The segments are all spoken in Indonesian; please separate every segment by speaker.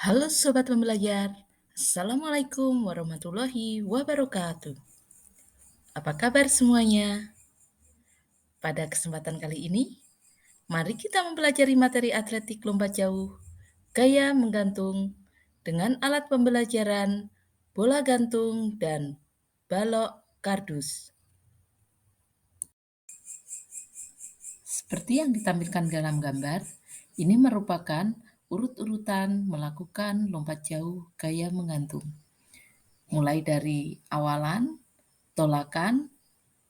Speaker 1: Halo Sobat Pembelajar, Assalamualaikum warahmatullahi wabarakatuh. Apa kabar semuanya? Pada kesempatan kali ini, mari kita mempelajari materi atletik lompat jauh, gaya menggantung, dengan alat pembelajaran, bola gantung, dan balok kardus. Seperti yang ditampilkan dalam gambar, ini merupakan urut-urutan melakukan lompat jauh gaya menggantung. Mulai dari awalan, tolakan,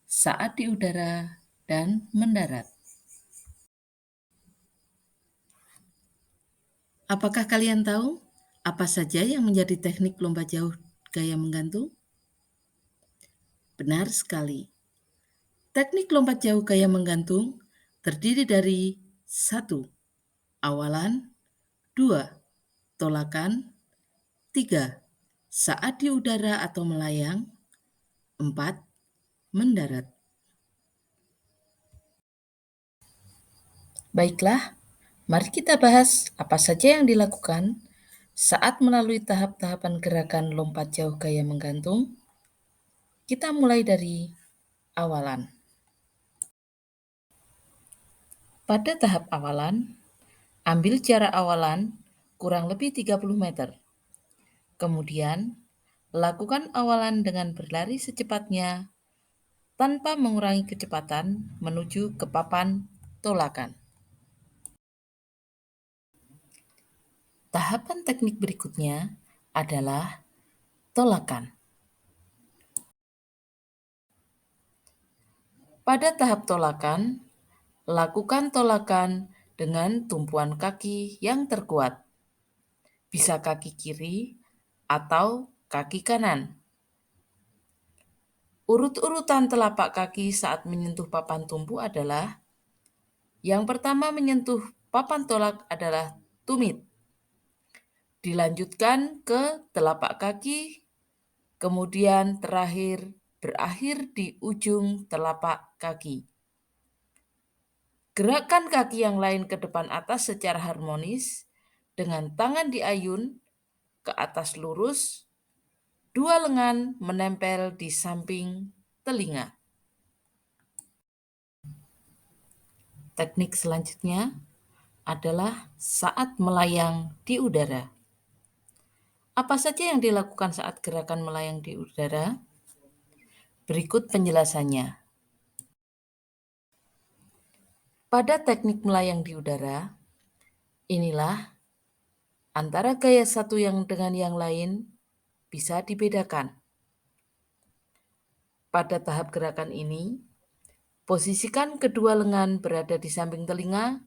Speaker 1: saat di udara, dan mendarat. Apakah kalian tahu apa saja yang menjadi teknik lompat jauh gaya menggantung? Benar sekali. Teknik lompat jauh gaya menggantung terdiri dari 1. Awalan, 2. Tolakan, 3. Saat di udara atau melayang, 4. Mendarat. Baiklah, mari kita bahas apa saja yang dilakukan saat melalui tahap-tahapan gerakan lompat jauh gaya menggantung. Kita mulai dari awalan. Pada tahap awalan, ambil jarak awalan kurang lebih 30 meter. Kemudian, lakukan awalan dengan berlari secepatnya tanpa mengurangi kecepatan menuju ke papan tolakan. Tahapan teknik berikutnya adalah tolakan. Pada tahap tolakan, lakukan tolakan dengan tumpuan kaki yang terkuat. Bisa kaki kiri atau kaki kanan. Urut-urutan telapak kaki saat menyentuh papan tumpu adalah: yang pertama menyentuh papan tolak adalah tumit. Dilanjutkan ke telapak kaki, kemudian berakhir di ujung telapak kaki. Gerakan kaki yang lain ke depan atas secara harmonis dengan tangan diayun ke atas lurus, dua lengan menempel di samping telinga. Teknik selanjutnya adalah saat melayang di udara. Apa saja yang dilakukan saat gerakan melayang di udara? Berikut penjelasannya. Pada teknik melayang di udara, inilah antara gaya satu yang dengan yang lain bisa dibedakan. Pada tahap gerakan ini, posisikan kedua lengan berada di samping telinga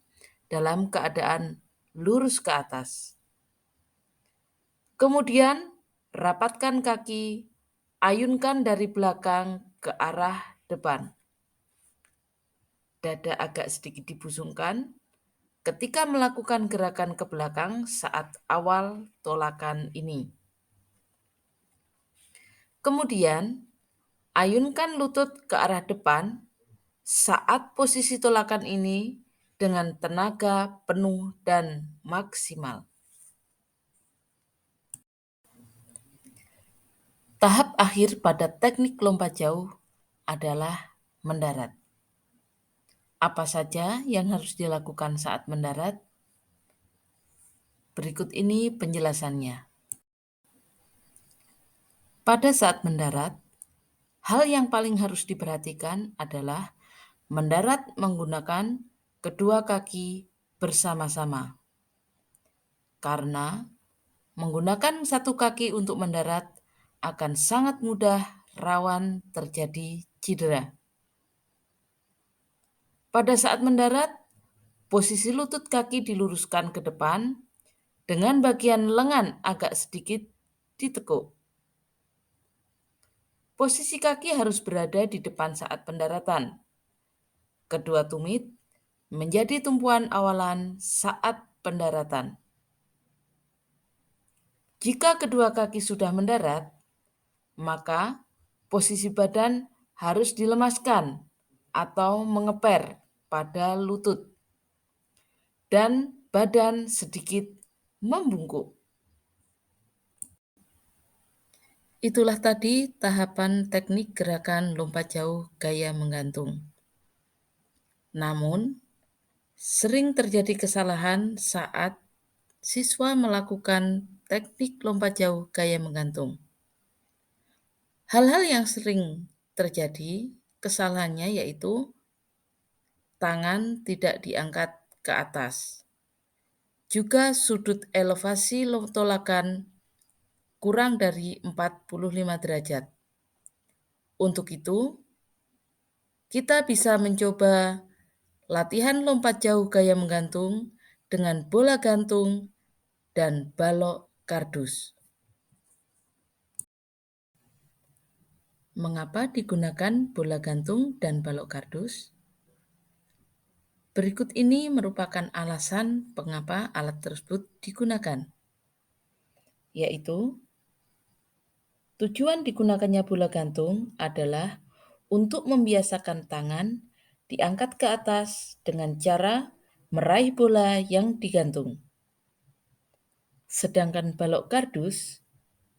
Speaker 1: dalam keadaan lurus ke atas. Kemudian, rapatkan kaki, ayunkan dari belakang ke arah depan. Dada agak sedikit dibusungkan ketika melakukan gerakan ke belakang saat awal tolakan ini. Kemudian, ayunkan lutut ke arah depan saat posisi tolakan ini dengan tenaga penuh dan maksimal. Tahap akhir pada teknik lompat jauh adalah mendarat. Apa saja yang harus dilakukan saat mendarat? Berikut ini penjelasannya. Pada saat mendarat, hal yang paling harus diperhatikan adalah mendarat menggunakan kedua kaki bersama-sama. Karena menggunakan satu kaki untuk mendarat akan sangat mudah rawan terjadi cedera. Pada saat mendarat, posisi lutut kaki diluruskan ke depan dengan bagian lengan agak sedikit ditekuk. Posisi kaki harus berada di depan saat pendaratan. Kedua tumit menjadi tumpuan awalan saat pendaratan. Jika kedua kaki sudah mendarat, maka posisi badan harus dilemaskan atau mengeper pada lutut dan badan sedikit membungkuk. Itulah tadi tahapan teknik gerakan lompat jauh gaya menggantung. Namun, sering terjadi kesalahan saat siswa melakukan teknik lompat jauh gaya menggantung. Hal-hal yang sering terjadi kesalahannya yaitu tangan tidak diangkat ke atas. Juga sudut elevasi tolakan kurang dari 45 derajat. Untuk itu, kita bisa mencoba latihan lompat jauh gaya menggantung dengan bola gantung dan balok kardus. Mengapa digunakan bola gantung dan balok kardus? Berikut ini merupakan alasan mengapa alat tersebut digunakan, yaitu tujuan digunakannya bola gantung adalah untuk membiasakan tangan diangkat ke atas dengan cara meraih bola yang digantung. Sedangkan balok kardus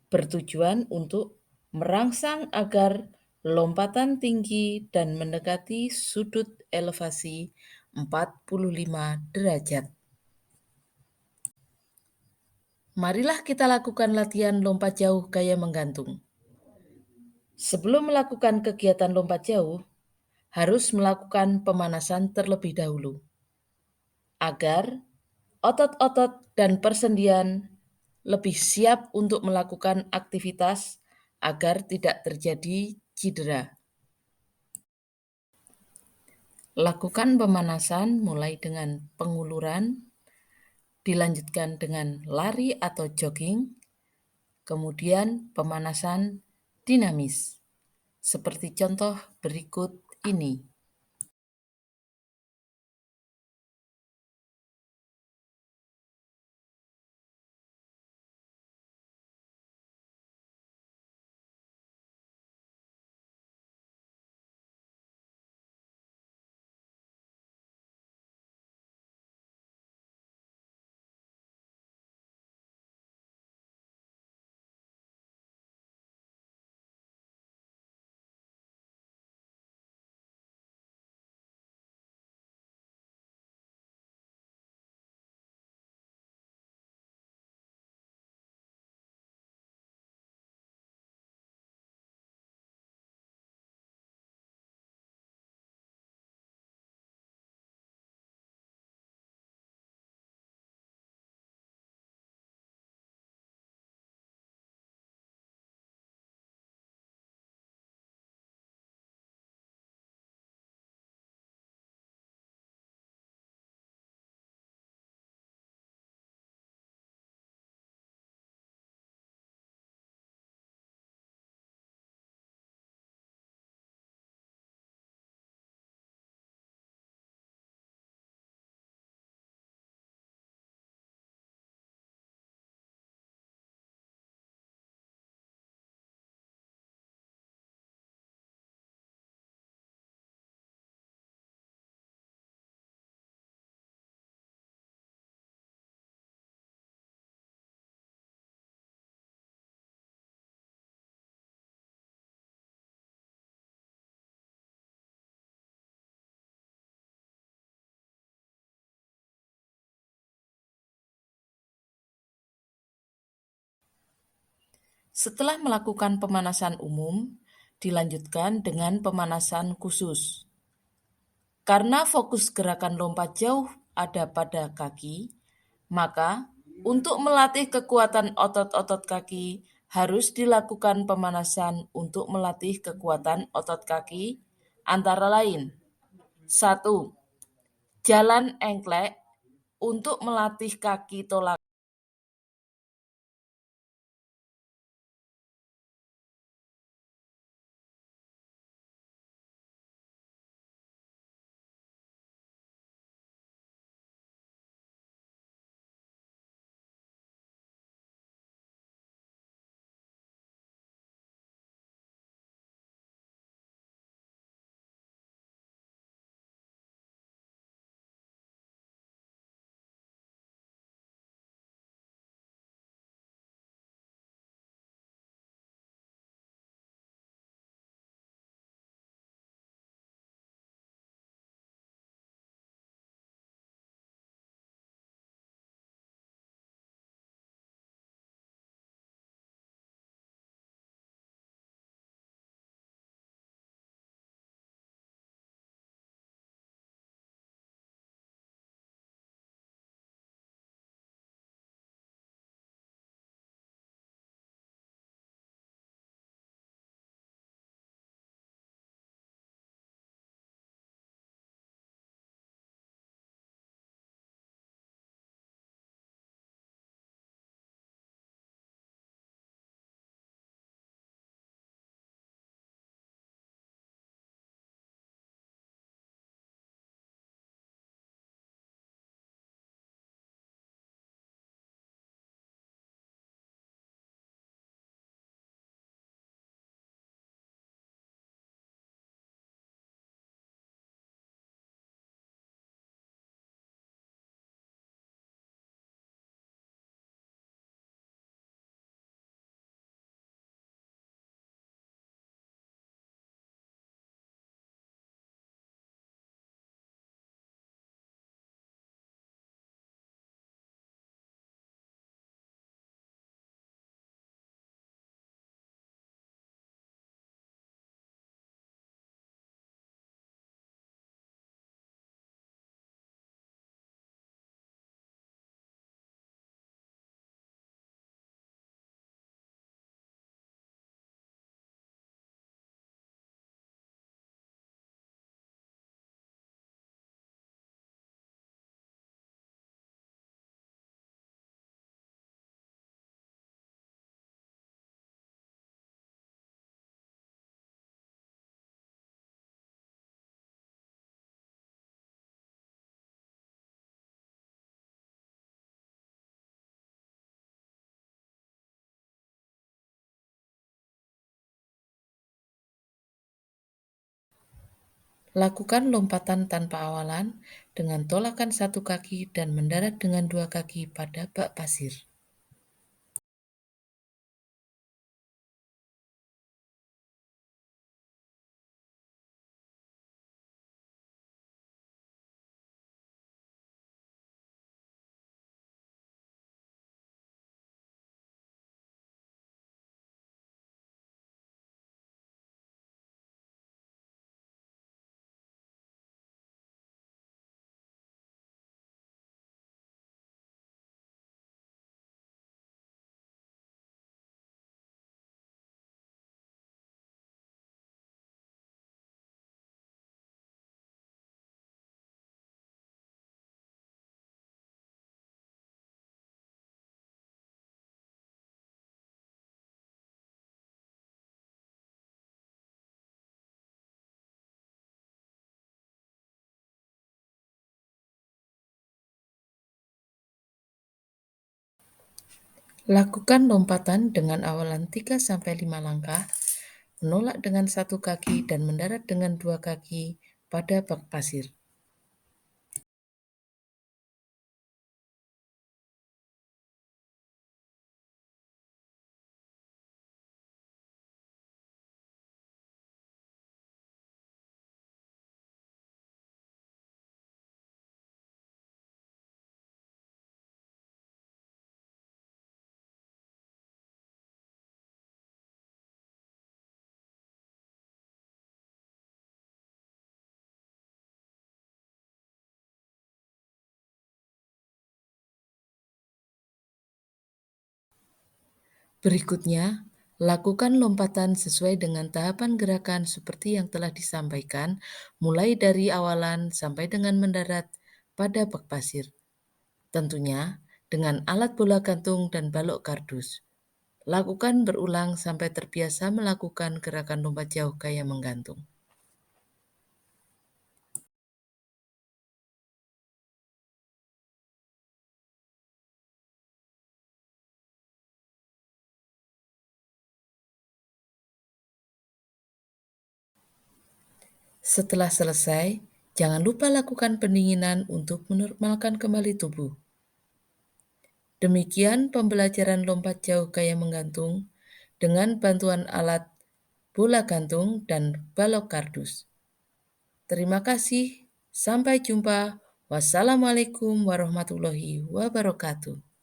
Speaker 1: bertujuan untuk merangsang agar lompatan tinggi dan mendekati sudut elevasi 45 derajat. Marilah kita lakukan latihan lompat jauh gaya menggantung. Sebelum melakukan kegiatan lompat jauh, harus melakukan pemanasan terlebih dahulu, agar otot-otot dan persendian lebih siap untuk melakukan aktivitas agar tidak terjadi cedera. Lakukan pemanasan mulai dengan penguluran, dilanjutkan dengan lari atau jogging, kemudian pemanasan dinamis. Seperti contoh berikut ini. Setelah melakukan pemanasan umum, dilanjutkan dengan pemanasan khusus. Karena fokus gerakan lompat jauh ada pada kaki, maka untuk melatih kekuatan otot-otot kaki harus dilakukan pemanasan untuk melatih kekuatan otot kaki antara lain. 1. Jalan engklek untuk melatih kaki tolak. Lakukan lompatan tanpa awalan dengan tolakan satu kaki dan mendarat dengan dua kaki pada bak pasir. Lakukan lompatan dengan awalan 3-5 langkah, menolak dengan satu kaki dan mendarat dengan dua kaki pada bak pasir. Berikutnya, lakukan lompatan sesuai dengan tahapan gerakan seperti yang telah disampaikan, mulai dari awalan sampai dengan mendarat pada bak pasir. Tentunya dengan alat bola gantung dan balok kardus. Lakukan berulang sampai terbiasa melakukan gerakan lompat jauh gaya menggantung. Setelah selesai, jangan lupa lakukan pendinginan untuk menormalkan kembali tubuh. Demikian pembelajaran lompat jauh gaya menggantung dengan bantuan alat bola gantung dan balok kardus. Terima kasih, sampai jumpa. Wassalamualaikum warahmatullahi wabarakatuh.